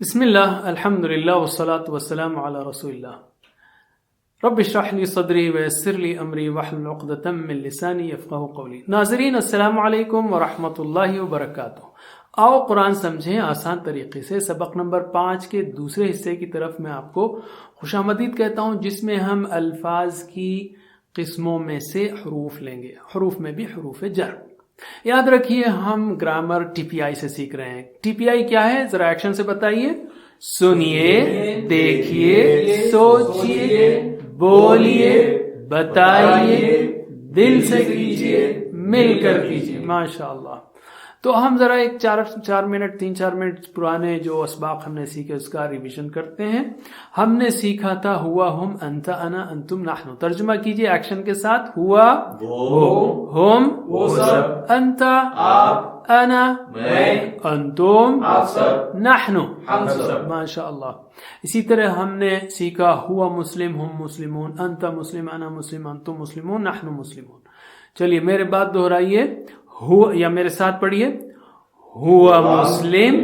بسم اللہ الحمد للہ والصلاة والسلام علی رسول اللہ رب اشرح لی صدری ویسر لی امری واحلل عقدۃ من لسانی یفقہوا قولی۔ ناظرین السلام علیکم ورحمۃ اللہ وبرکاتہ۔ آؤ قرآن سمجھیں آسان طریقے سے۔ سبق نمبر 5 کے دوسرے حصے کی طرف میں آپ کو خوش آمدید کہتا ہوں، جس میں ہم الفاظ کی قسموں میں سے حروف لیں گے، حروف میں بھی حروف جر۔ یاد رکھیے ہم گرامر ٹی پی آئی سے سیکھ رہے ہیں۔ ٹی پی آئی کیا ہے ذرا ایکشن سے بتائیے۔ سنیے، دیکھیے، سوچیے، بولیے، بتائیے، دل سے کیجیے، مل کر کیجیے۔ ماشاء اللہ۔ تو ہم ذرا ایک 4 منٹ 3-4 منٹ پرانے جو اسباق ہم نے سیکھے اس کا ریویژن کرتے ہیں۔ ہم نے سیکھا تھا ہوا، ہم، انت، انا، انتم، نحن۔ ترجمہ کیجیے ایکشن کے ساتھ۔ ہوا وہ، ہم وہ سب، انت آپ، انا میں، انتم آپ سب، نحن ہم سب۔ ماشاء اللہ۔ اسی طرح ہم نے سیکھا ہوا مسلم، ہم مسلمون، انت مسلم، انا مسلم، انتم مسلمون، نحن مسلمون۔ چلیے میرے بات دہرائیے، ہو یا میرے ساتھ پڑھیے۔ ہوا مسلم،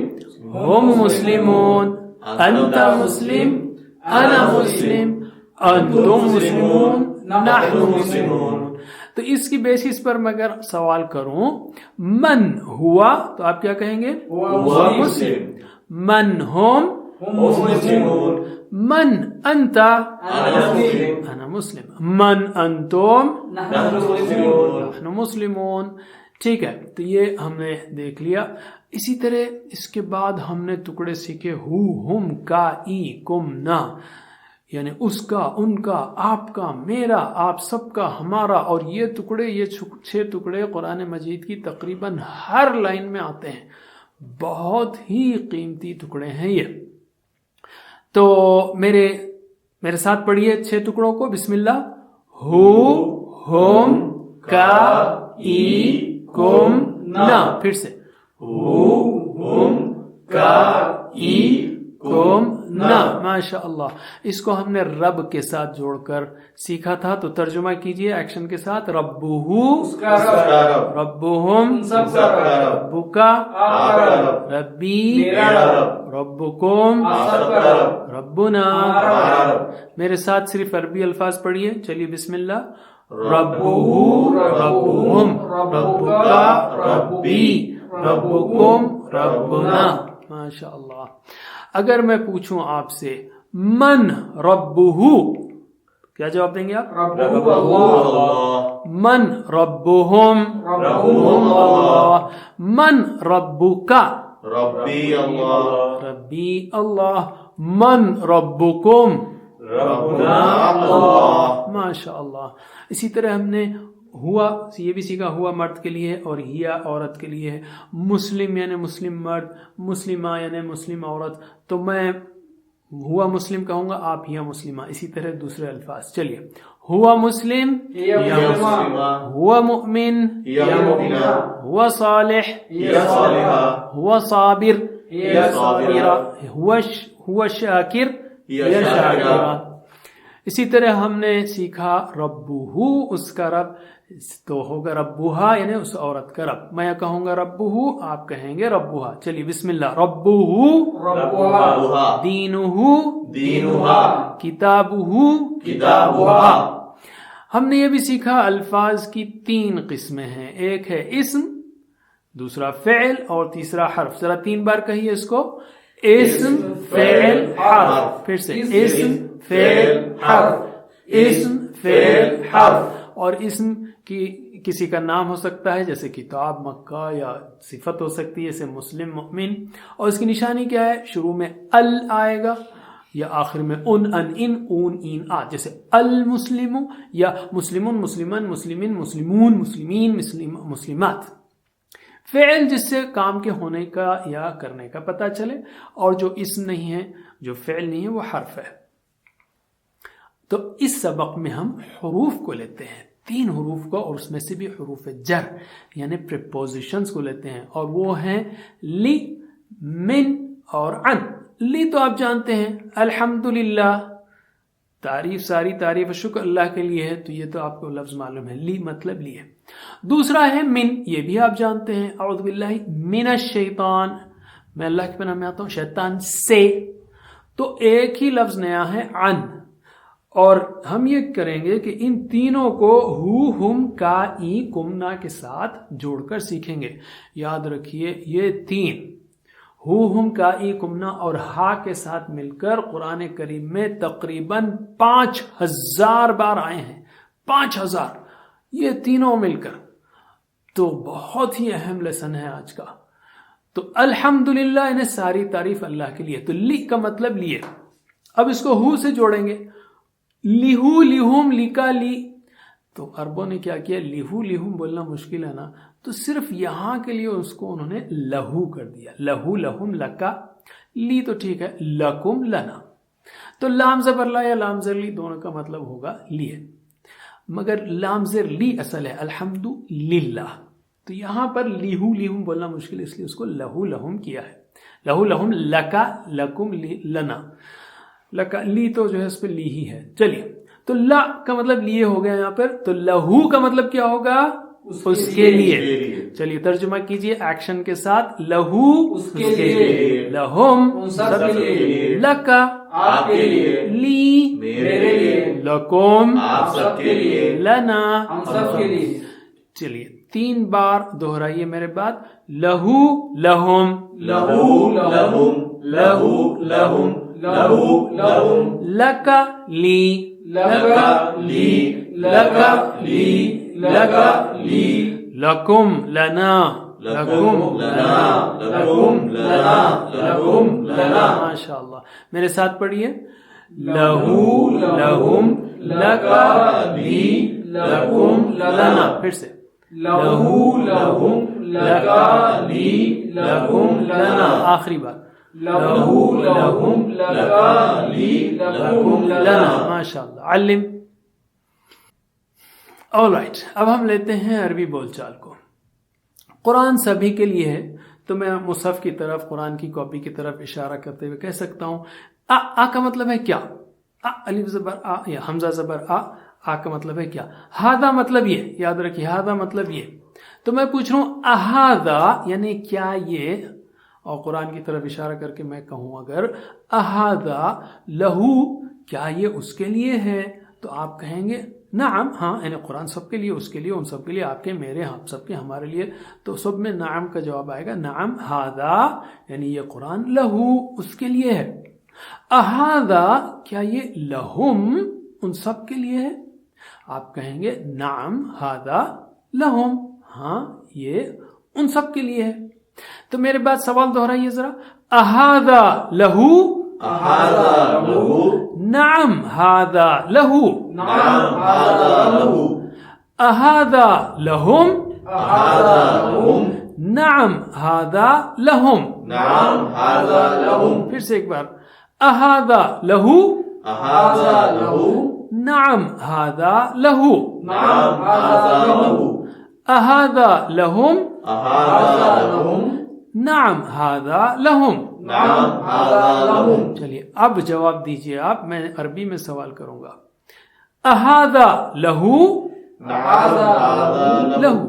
ہم مسلمون، انت مسلم، انا مسلم، انتم مسلمون، نحن مسلمون۔ تو اس کی بیسس پر میں اگر سوال کروں من ہوا تو آپ کیا کہیں گے؟ ہوا مسلم۔ من ہم مسلمون۔ من انت؟ انا مسلم۔ من انتم؟ نحن مسلمون۔ ٹھیک ہے، تو یہ ہم نے دیکھ لیا۔ اسی طرح اس کے بعد ہم نے ٹکڑے سیکھے ہو، ہم، کا، ای، کم، نا، یعنی اس کا، ان کا، آپ کا، میرا، آپ سب کا، ہمارا۔ اور یہ ٹکڑے، یہ 6 ٹکڑے قرآن مجید کی تقریباً ہر لائن میں آتے ہیں۔ بہت ہی قیمتی ٹکڑے ہیں یہ۔ تو میرے ساتھ پڑھیے 6 ٹکڑوں کو۔ بسم اللہ۔ ہو، ہم، کا، ای، کم، نا۔ پھر سے ہو، ہم، کا، ای، کم، نا۔ ماشاء اللہ۔ اس کو ہم نے رب کے ساتھ جوڑ کر سیکھا تھا، تو ترجمہ کیجئے ایکشن کے ساتھ۔ ربہ ربہم، ربکا ربی، ربکم ربنا۔ میرے ساتھ صرف عربی الفاظ پڑھیے۔ چلیے بسم اللہ۔ ربہ ربہم، ربکا ربی، ربکم ربنا۔ ماشاء اللہ۔ اگر میں پوچھوں آپ سے من ربہ، کیا جواب دیں گے آپ؟ ربہ اللہ۔ من ربہم، ربہم اللہ۔ من ربکا، ربی اللہ، ربی اللہ۔ من ربکم، ربنا اللہ۔ ماشاء اللہ۔ اسی طرح ہم نے ہوا، یہ بھی سیکھا، ہوا مرد کے لیے اور ہیا عورت کے لیے ہے۔ مسلم یعنی مسلم مرد، مسلمہ یعنی مسلم عورت۔ تو میں ہوا مسلم کہوں گا، آپ ہیا مسلمہ۔ اسی طرح دوسرے الفاظ۔ چلیے، ہوا مسلم یا مسلمہ، ہوا مؤمن یا مؤمنہ، ہوا صالح یا صالحہ، ہوا صابر یا صابرہ، ہوا شاکر یا شاکرہ۔ اسی طرح ہم نے سیکھا ربہ، اس کا رب تو ہوگا ربہا یعنی اس عورت کا رب۔ میں کہوں گا ربہ، آپ کہیں گے ربہا۔ چلیے بسم اللہ۔ ربہ ربہا، دینہ دینہا، کتابہ کتابہا۔ ہم نے یہ بھی سیکھا الفاظ کی 3 قسمیں ہیں، ایک ہے اسم، دوسرا فعل اور تیسرا حرف۔ ذرا 3 بار کہیے اس کو۔ اسم، فعل، حرف۔ پھر سے اسم، فعل، حرف، اسم، فعل، حرف۔ اور اسم کی کسی کا نام ہو سکتا ہے جیسے کتاب، مکہ، یا صفت ہو سکتی ہے جیسے مسلم، مؤمن۔ اور اس کی نشانی کیا ہے؟ شروع میں ال آئے گا یا آخر میں ان، اون، این، آ، جیسے المسلم یا مسلمون، مسلمان، مسلمین، مسلمون، مسلمین، مسلمات۔ فعل جس سے کام کے ہونے کا یا کرنے کا پتہ چلے، اور جو اسم نہیں ہے، جو فعل نہیں ہے، وہ حرف ہے۔ تو اس سبق میں ہم حروف کو لیتے ہیں، 3 حروف کو، اور اس میں سے بھی حروف جر یعنی پریپوزیشنز کو لیتے ہیں، اور وہ ہیں لی، من اور عن۔ لی تو آپ جانتے ہیں، الحمدللہ، تعریف، ساری تعریف و شکر اللہ کے لیے ہے، تو یہ تو آپ کو لفظ معلوم ہے، لی مطلب لی ہے۔ دوسرا ہے من، یہ بھی آپ جانتے ہیں، اعوذ باللہ من الشیطان، میں اللہ کے پناہ میں آتا ہوں شیطان سے. تو ایک ہی لفظ نیا ہے عن, اور ہم یہ کریں گے کہ ان تینوں کو ہو ہم کا ای کمنا کے ساتھ جوڑ کر سیکھیں گے. یاد رکھیے یہ تین ہو ہم کا ای کمنا اور ہا کے ساتھ مل کر قرآن کریم میں تقریباً 5000 بار آئے ہیں. 5000 یہ تینوں مل کر, تو بہت ہی اہم لیسن ہے آج کا. تو الحمدللہ انہیں ساری تعریف اللہ کے لیے. تو لی کا مطلب لیے. اب اس کو ہو سے جوڑیں گے. لیہو لیہم لیکا لی. تو عربوں نے کیا کیا, لیہو لیہم بولنا مشکل ہے نا, تو صرف یہاں کے لیے اس کو انہوں نے لہو کر دیا. لہو لہم لکا لی تو ٹھیک ہے, لکم لنا. تو لام زبر لا یا لام زر لی دونوں کا مطلب ہوگا لیے, مگر لام زر لی اصل ہے الحمد للہ. تو یہاں پر لیہو لیہم بولنا مشکل, اس لیے اس کو لہو لہم کیا ہے. لہو لہم لکا لکم لنا. لکا لی تو جو ہے اس پہ لی ہی ہے. چلیے, تو لا کا مطلب لیے ہو گیا یہاں پر. تو لہو کا مطلب کیا ہوگا, اس کے لیے. چلیے ترجمہ کیجئے ایکشن کے ساتھ. لہو اس کے لیے, لہم سب کے لیے, لکا آپ کے لیے, لی میرے لیے, لکم آپ سب کے لیے, لنا ہم سب کے لیے. چلیے 3 بار دہرائیے میرے بعد. لہو لہم, لہو لہم, لہو لہم, لہو لہم, لکا لی, لکا لی, لکا لی, لکا لی, لکم لنا, لکم لنا, لکم لنا, لکم لنا. ماشاء اللہ, میرے ساتھ پڑھیے. لہو لہم, لکا لی, لکم لنا. پھر سے. لہو لہم, لکا لی, لکم لنا. آخری بار. لہو لہم, لکا لی, لکم لنا. ماشاء اللہ. علم. آل رائٹ, اب ہم لیتے ہیں عربی بول چال کو. قرآن سبھی کے لیے ہے, تو میں مصحف کی طرف, قرآن کی کاپی کی طرف اشارہ کرتے ہوئے کہہ سکتا ہوں آ کا مطلب ہے کیا. الف زبر آ یا حمزہ زبر آ کا مطلب ہے کیا. ہاذا مطلب یہ, یاد رکھیے ہاذا مطلب یہ. تو میں پوچھ رہا ہوں اہاذا یعنی کیا یہ, اور قرآن کی طرف اشارہ کر کے میں کہوں اگر اہاذا لہو کیا یہ اس کے لیے ہے, تو آپ کہیں گے نعم, ہاں, یعنی قرآن سب کے لیے, اس کے لیے, ان سب کے لیے, آپ کے, میرے, ہم سب کے, ہمارے لیے. تو سب میں نعم کا جواب آئے گا. نعم ہاذا یعنی یہ قرآن لہو اس کے لیے ہے. اہاذا کیا یہ لہم ان سب کے لیے ہے, آپ کہیں گے نعم ہاذا لہم, ہاں یہ ان سب کے لیے ہے. تو میرے بعد سوال دہرائیے ذرا. اہاذا لہو, اہاذا لہو, نعم ہاذا لہو, نعم ہاذا لہو, اہاذا لہم, اہاذا لہم, نعم ہاذا لہم, نعم ہاذا لہم. پھر سے ایک بار. اہاذا لہو, اہاذا لہو, نعم ہاذا لہو, نعم ہاذا لہو, اہاذا لہم, اہاذا لہم, نعم ہاذا لہم, نعم ہاذا لہم. چلیے اب جواب دیجئے آپ, میں عربی میں سوال کروں گا. اہاذا لہو, اہاذا لہو,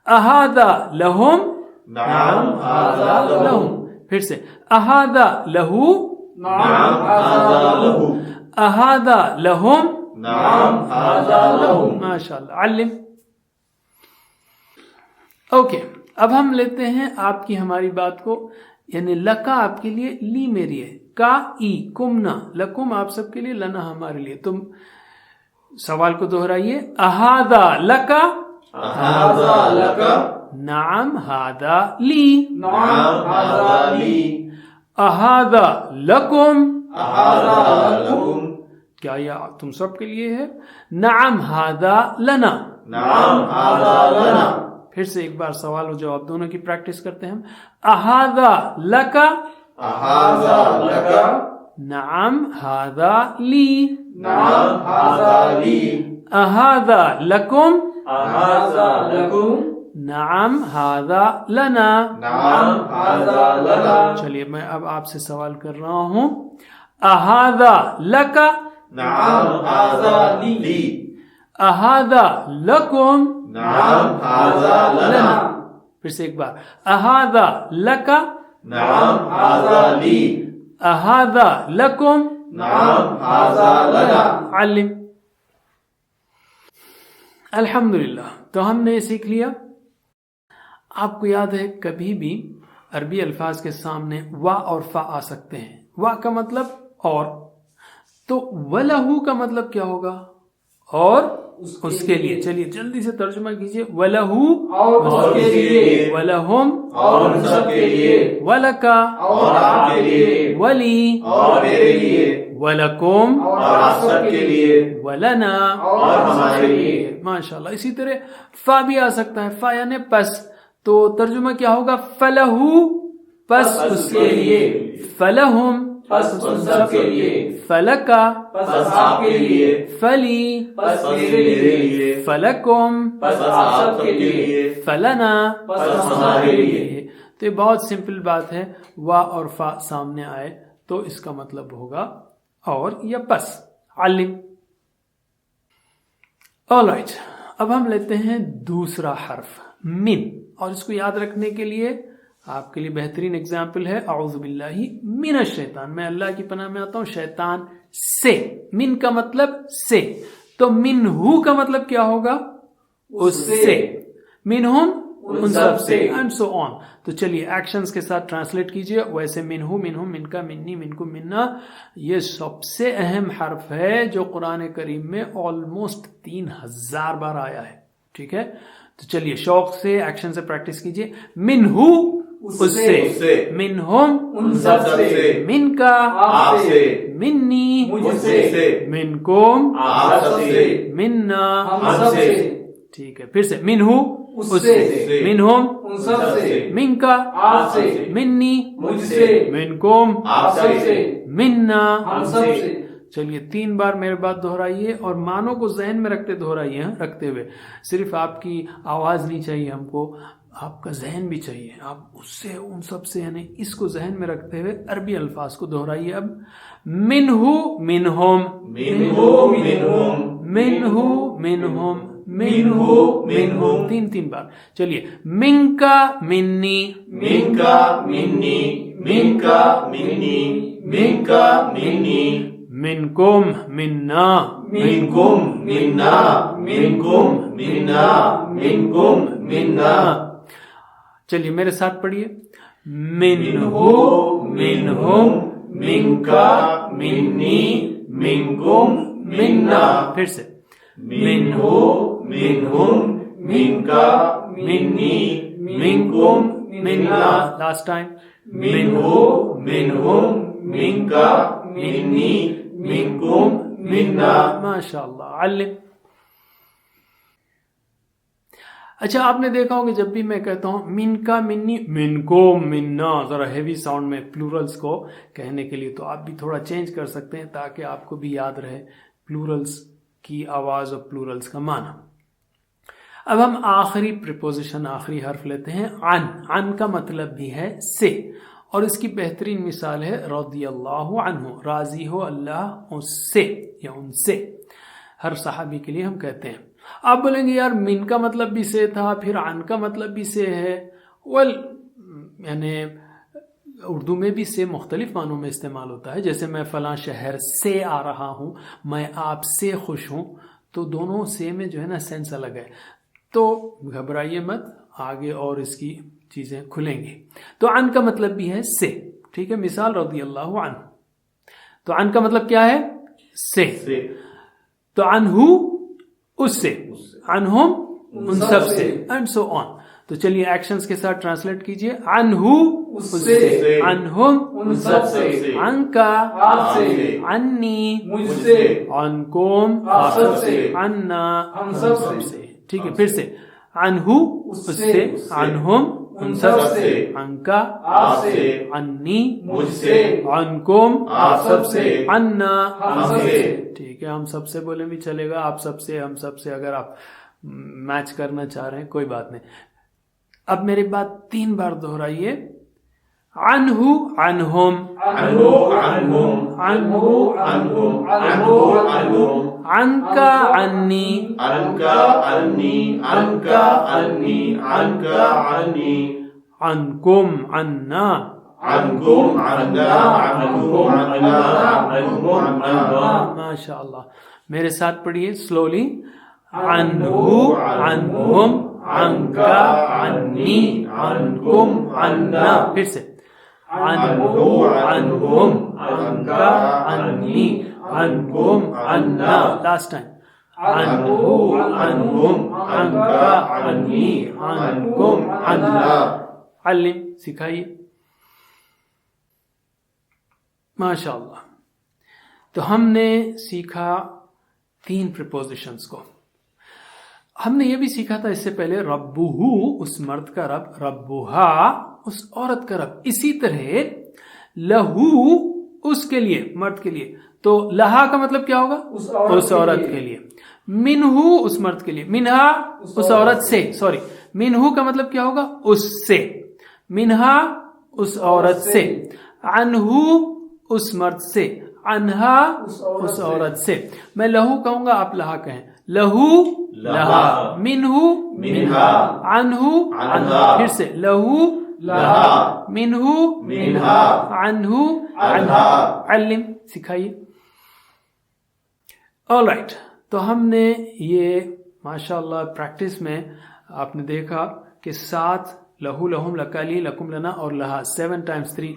اہاذا لہم, نعم ہاذا لہم. پھر سے. اہاذا لہو, نعم ہاذا لہو, اہاذا لہم, نعم ہاذا لہم. ماشاء اللہ. علم. اوکے, اب ہم لیتے ہیں آپ کی ہماری بات کو, یعنی لکا آپ کے لیے, لی میری ہے, کا ای کمنا, لکم آپ سب کے لیے, لنا ہمارے لیے. تم سوال کو دہرائیے. اہاذا لکا, اہاذا لکا, نعم ہاذا لی, نعم ہاذا لی, اہاذا لکم, اہاذا لکم, کیا یہ تم سب کے لیے ہے. نعم ہاذا لنا, نعم ہاذا لنا. پھر سے ایک بار سوال و جواب دونوں کی پریکٹس کرتے ہیں ہم. اہاذا لکا, اہاذا لکا, نعم ہاذا لی, نعم ہاذا لی, اہاذا لکم, اہاذا لکم, نعم ہاذا لنا, نعم ہاذا لنا. چلیے میں اب آپ سے سوال کر رہا ہوں. اہاذا لکا, نعم ہاذا لی, اہاذا لکم, نعم ہاذا لنا. پھر سے ایک بار. اہاذا لکا, نعم هذا لي. أهذا لكم؟ نعم هذا لنا. علم. الحمدللہ. تو ہم نے یہ سیکھ لیا. آپ کو یاد ہے کبھی بھی عربی الفاظ کے سامنے وا اور فا آ سکتے ہیں. وا کا مطلب اور، تو وَلَهُ کا مطلب کیا ہوگا؟ اور اس کے لیے. چلیے جلدی سے ترجمہ کیجئے. وَلَهُ اور اس کے لیے. وَلَهُمْ اور ان سب کے لیے. وَلَكَ اور آپ کے لیے. وَلِي اور میرے لیے. وَلَكُمْ اور آپ سب کے لیے. وَلَنَا اور ہمارے لیے. ماشاءاللہ. اسی طرح فا بھی آ سکتا ہے. فا یعنی پس. تو ترجمہ کیا ہوگا؟ فَلَهُ پس اس کے لیے. فَلَهُمْ پس ان سب کے لیے. فَلَكَ پس آپ کے لیے. فَلِي پس میرے لیے. فَلَكُمْ پس آپ سب کے لیے. فَلَنَا پس ہمارے لیے. تو یہ بہت سمپل بات ہے. وا اور فا سامنے آئے تو اس کا مطلب ہوگا اور یا پس. علم. All right. اب ہم لیتے ہیں دوسرا حرف من، اور اس کو یاد رکھنے کے لیے آپ کے لیے بہترین اگزامپل ہے اعوذ باللہ من الشیطان. میں اللہ کی پناہ میں آتا ہوں شیطان سے. من کا مطلب سے، تو منہو کا مطلب کیا ہوگا؟ اس سے. منہم ان سب سے، اینڈ سو آن. تو چلیے ایکشنز کے ساتھ ٹرانسلیٹ کیجئے. ویسے منہو، منہم، من کا، منی، من کو، منا یہ سب سے اہم حرف ہے جو قرآن کریم میں آلموسٹ 3000 بار آیا ہے. ٹھیک ہے، تو چلیے شوق سے ایکشن سے پریکٹس کیجئے. منہو اس سے، منہم ان سب سے، من کا آپ سے، منی مجھ سے، منکم آپ سب سے، منا ہم سب سے. ٹھیک ہے، پھر سے منہو اس اس سے، سے، منہم ان سب سے، من کا آپ سے، منی مجھ سے، منکم آپ سب سے، منا ہم سب سے. چلیے 3 بار میرے بات دہرائیے اور معنوں کو ذہن میں رکھتے دہرائیے. رکھتے ہوئے صرف آپ کی آواز نہیں چاہیے ہم کو، آپ کا ذہن بھی چاہیے. آپ اس سے، ان سب سے، یعنی اس کو ذہن میں رکھتے ہوئے عربی الفاظ کو دہرائیے. اب منہو منہم، منہو منہم، منہو منہم، منہو منہم. 3 بار. چلیے من کا منی، من کا منی، من کا منی، من کا منی، منکم منا، منکم منا، منکم منا، منکم منا. چلیے میرے ساتھ پڑھیے. منہو منہم، من کا منی، منکم منا. پھر سے منہو منہم، من کا منی، منکم منا. Last time. منہو منہم، من کا منی، منکم منا. ماشاء اللہ. علم. اچھا آپ نے دیکھا ہوگا جب بھی میں کہتا ہوں من کا منی، من کو منا، ذرا ہیوی ساؤنڈ میں پلورلز کو کہنے کے لیے، تو آپ بھی تھوڑا چینج کر سکتے ہیں تاکہ آپ کو بھی یاد رہے پلورلز کی آواز اور پلورلز کا معنی. اب ہم آخری پریپوزیشن، آخری حرف لیتے ہیں عن. عن کا مطلب بھی ہے سے، اور اس کی بہترین مثال ہے رضی اللہ عنہ، راضی ہو اللہ اس سے یا ان سے. ہر صحابی کے لیے ہم کہتے ہیں. آپ بولیں گے یار من کا مطلب بھی سے تھا، پھر عن کا مطلب بھی سے ہے. یعنی اردو میں بھی سے مختلف معنوں میں استعمال ہوتا ہے. جیسے میں فلاں شہر سے آ رہا ہوں، میں آپ سے خوش ہوں، تو دونوں سے میں جو ہے نا سینس الگ ہے. تو گھبرائیے مت، آگے اور اس کی چیزیں کھلیں گی. تو عن کا مطلب بھی ہے سے. ٹھیک ہے، مثال رضی اللہ عنہ. تو عن کا مطلب کیا ہے؟ سے. تو عنہ اس سے، عنہم ان سب سے، اینڈ سو آن. تو چلیے ایکشنز کے ساتھ ٹرانسلیٹ کیجئے. عنہ اس سے، عنہم ان سب سے، عنکا آپ سے، عنی مجھ سے، عنکم آپ سب سے، عنا ہم سب سے. ٹھیک ہے، پھر سے عنہ اس سے، عنہم ان سب سے، عنکا آپ سے، عنی مجھ سے، عنکم آپ سب سے، عنا ہم سے. ٹھیک ہے، ہم سب سے بولے بھی چلے گا، آپ سب سے، ہم سب سے، اگر آپ میچ کرنا چاہ رہے ہیں کوئی بات نہیں. اب میری بات 3 بار دہرائیے. عنہ عنہم، عنہ عنہم، عنہ عنہم، عنہ عنہم، عنکا عنی، عنکا عنی، عنکا عنی، عنکا عنی، عنکم عنا، عنكم عنا عنكم عنا عنكم عنا. ماشاء اللہ. میرے ساتھ پڑھیے سلولی. عنہو عنہم عنکا عنی عنکم عنا. پھر سے عنہو عنہم عنکا عنی عنکم عنا. لاسٹ ٹائم عنہو عنہم عنکا عنی عنکم عنا. علم سکھائیے. ماشاء اللہ. تو ہم نے سیکھا 3 پریپوزیشنز کو. ہم نے یہ بھی سیکھا تھا اس سے پہلے ربہو اس مرد کا رب، ربہا اس عورت کا رب. اسی طرح لہو اس کے لیے، مرد کے لیے، تو لہا کا مطلب کیا ہوگا؟ اس عورت کے لیے. منہو اس مرد کے لیے، منہا اس عورت سے، سوری منہو کا مطلب کیا ہوگا؟ اس سے. منہا اس عورت سے. عنہو اس مرد سے. عنہا اس عورت سے. میں لہو کہوں گا، آپ لہا کہیں. لہو لہا. منہو منہا. عنہو عنہا. پھر سے لہو لہا. منہو منہا. عنہو عنہا. علم سکھائیے. All right. تو ہم نے یہ ماشاء اللہ پریکٹس میں آپ نے دیکھا کہ 7 لہو لہم لکالی لکم لنا اور لہا 7 × 3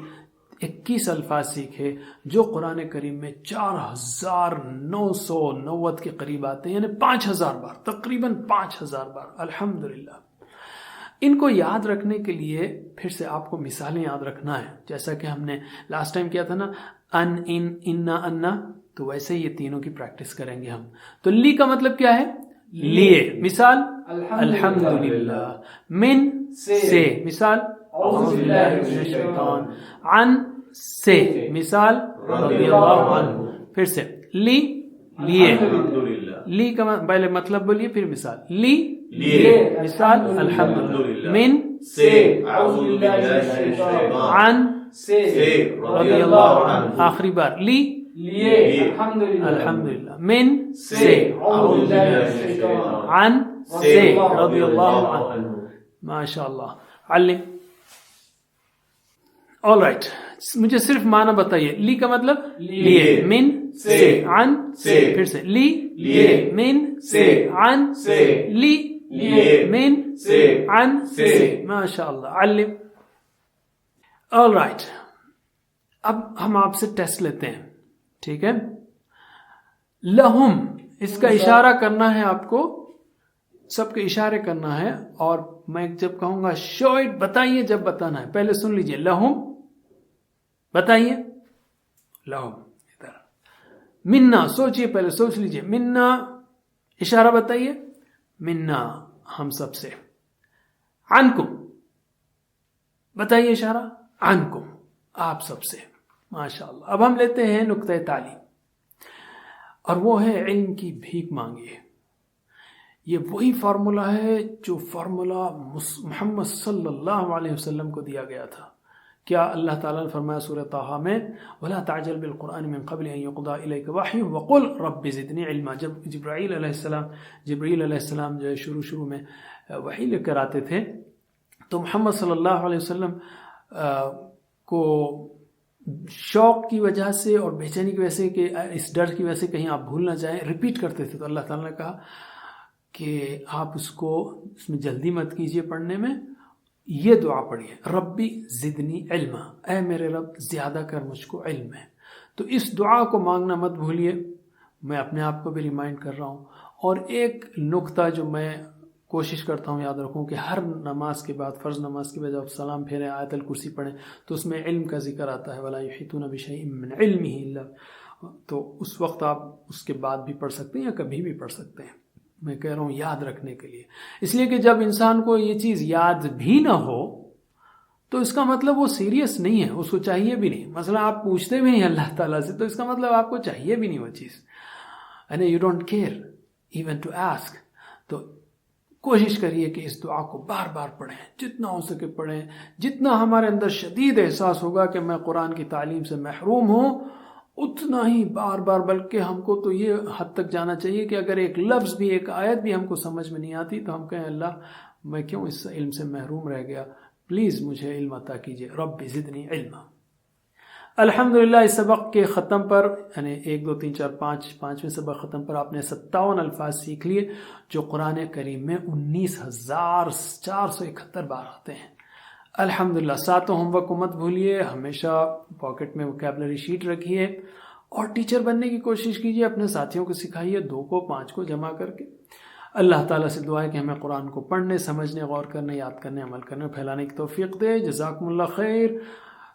21 الفاظ سیکھے جو قرآن کریم میں 4990 کے قریب آتے ہیں، یعنی 5000 بار، تقریباً 5000 بار. الحمدللہ. ان کو یاد رکھنے کے لیے پھر سے آپ کو مثالیں یاد رکھنا ہے، جیسا کہ ہم نے لاسٹ ٹائم کیا تھا نا، ان ان انا انا. تو ویسے یہ تینوں کی پریکٹس کریں گے ہم. تو لی کا مطلب کیا ہے؟ لیے. مثال الحمدللہ. من سے. مثال اعوذ باللہ من الشیطان. عن سے. مثال رضی اللہ عنہ. پھر سے لی لیے. الحمدللہ. لی کا پہلے مطلب بولیے پھر مثال. لی لیے. مثال الحمدللہ. من سے. اعوذ باللہ من الشیطان. عن سے. رضی اللہ عنہ. آخری بار لی لیے. الحمدللہ. من سے. اعوذ باللہ من الشیطان. عن سے. سے رضی اللہ عنہ. ماشاء اللہ. علم. All right. مجھے صرف معنی بتائیے. لی کا مطلب لیے. من سے. عن سے. پھر سے لی لیے. من سے. عن سے. لی لیے. من سے. عن سے. ماشاء اللہ. علم. All right. اب ہم آپ سے ٹیسٹ لیتے ہیں، ٹھیک ہے؟ لہم اس کا اشارہ کرنا ہے آپ کو، سب کے اشارے کرنا ہے. اور میں جب کہوں گا شو اٹ، بتائیے جب بتانا ہے. پہلے سن لیجئے. لہم بتائیے. لہم. ادھر. منا سوچئے، پہلے سوچ لیجئے. منا اشارہ بتائیے. منا ہم سب سے. عنکم بتائیے اشارہ. عنکم آپ سب سے. ماشاء اللہ. اب ہم لیتے ہیں نقطہ تعلیم، اور وہ ہے علم کی بھیک مانگیے. یہ وہی فارمولا ہے جو فارمولا محمد صلی اللہ علیہ وسلم کو دیا گیا تھا. کیا اللہ تعالیٰ نے فرمایا سورہ طٰہٰ میں، وَلَا تَعْجَلْ بِالْقُرْآنِ مِنْ قَبْلِ أَنْ يُقْضَىٰ إِلَيْكَ وَحْيُهُ وَقُلْ رَبِّ زِدْنِي عِلْمًا. جب جبرائیل علیہ السلام جو ہے شروع میں وحی لے کر آتے تھے، تو محمد صلی اللہ علیہ وسلم کو شوق کی وجہ سے اور بے چینی کی وجہ سے، کہ اس ڈر کی وجہ سے کہیں آپ بھول نہ جائیں، ریپیٹ کرتے تھے. تو اللہ تعالیٰ نے کہا کہ آپ اس میں جلدی مت کیجیے پڑھنے میں، یہ دعا پڑھیے، ربی زدنی علما، اے میرے رب زیادہ کر مجھ کو علم ہے. تو اس دعا کو مانگنا مت بھولیے. میں اپنے آپ کو بھی ریمائنڈ کر رہا ہوں. اور ایک نقطہ جو میں کوشش کرتا ہوں یاد رکھوں، کہ ہر نماز کے بعد، فرض نماز کے بعد جب سلام پھیریں، آیت الکرسی پڑھیں، تو اس میں علم کا ذکر آتا ہے، وَلَا يُحِيطُونَ بِشَيْءٍ مِّنْ عِلْمِهِ إِلَّا. تو اس وقت آپ اس کے بعد بھی پڑھ سکتے ہیں یا کبھی بھی پڑھ سکتے ہیں. میں کہہ رہا ہوں یاد رکھنے کے لیے، اس لیے کہ جب انسان کو یہ چیز یاد بھی نہ ہو تو اس کا مطلب وہ سیریس نہیں ہے، اس کو چاہیے بھی نہیں. مثلا آپ پوچھتے بھی نہیں اللہ تعالیٰ سے، تو اس کا مطلب آپ کو چاہیے بھی نہیں وہ چیز، یعنی you don't care even to ask. تو کوشش کریے کہ اس دعا کو بار بار پڑھیں، جتنا ہو سکے پڑھیں. جتنا ہمارے اندر شدید احساس ہوگا کہ میں قرآن کی تعلیم سے محروم ہوں، اتنا ہی بار بار. بلکہ ہم کو تو یہ حد تک جانا چاہیے کہ اگر ایک لفظ بھی، ایک آیت بھی ہم کو سمجھ میں نہیں آتی، تو ہم کہیں اللہ میں کیوں اس علم سے محروم رہ گیا، پلیز مجھے علم عطا کیجیے. رب زدنی علما. الحمدللہ اس سبق کے ختم پر یعنی 1 2 3 4 5 پانچویں سبق ختم پر آپ نے 57 الفاظ سیکھ لیے جو قرآن کریم میں 19,471 بار آتے ہیں. الحمدللہ. ساتوں ہوم ورک کو مت بھولیے, ہمیشہ پاکٹ میں ووکیبلری شیٹ رکھیے اور ٹیچر بننے کی کوشش کیجیے. اپنے ساتھیوں کو سکھائیے 2 کو 5 کو جمع کر کے. اللہ تعالیٰ سے دعا ہے کہ ہمیں قرآن کو پڑھنے, سمجھنے, غور کرنے, یاد کرنے, عمل کرنے, پھیلانے کی توفیق دے. جزاکم اللہ خیر.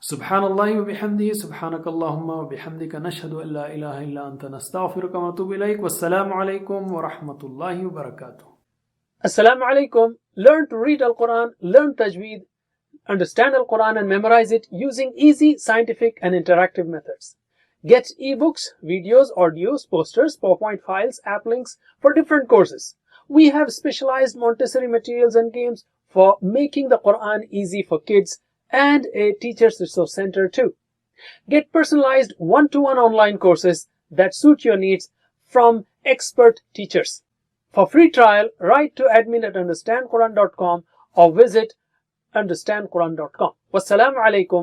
سبحان اللہ وبحمدہ, سبحانک اللہم وبحمدک, نشہد ان لا الہ الا انت, نستغفرک ونتوب الیک. والسلام علیکم ورحمۃ اللہ وبرکاتہ. السلام علیکم. Learn to read Al-Quran, learn tajweed, understand Al-Quran and memorize it using easy, scientific and interactive methods. Get ebooks, videos, audios, posters, PowerPoint files, app links for different courses. We have specialized Montessori materials and games for making the Quran easy for kids and a teacher's resource center too. Get personalized one-to-one online courses that suit your needs from expert teachers. For free trial, write to admin@understandquran.com or visit understandquran.com. Wassalamu alaikum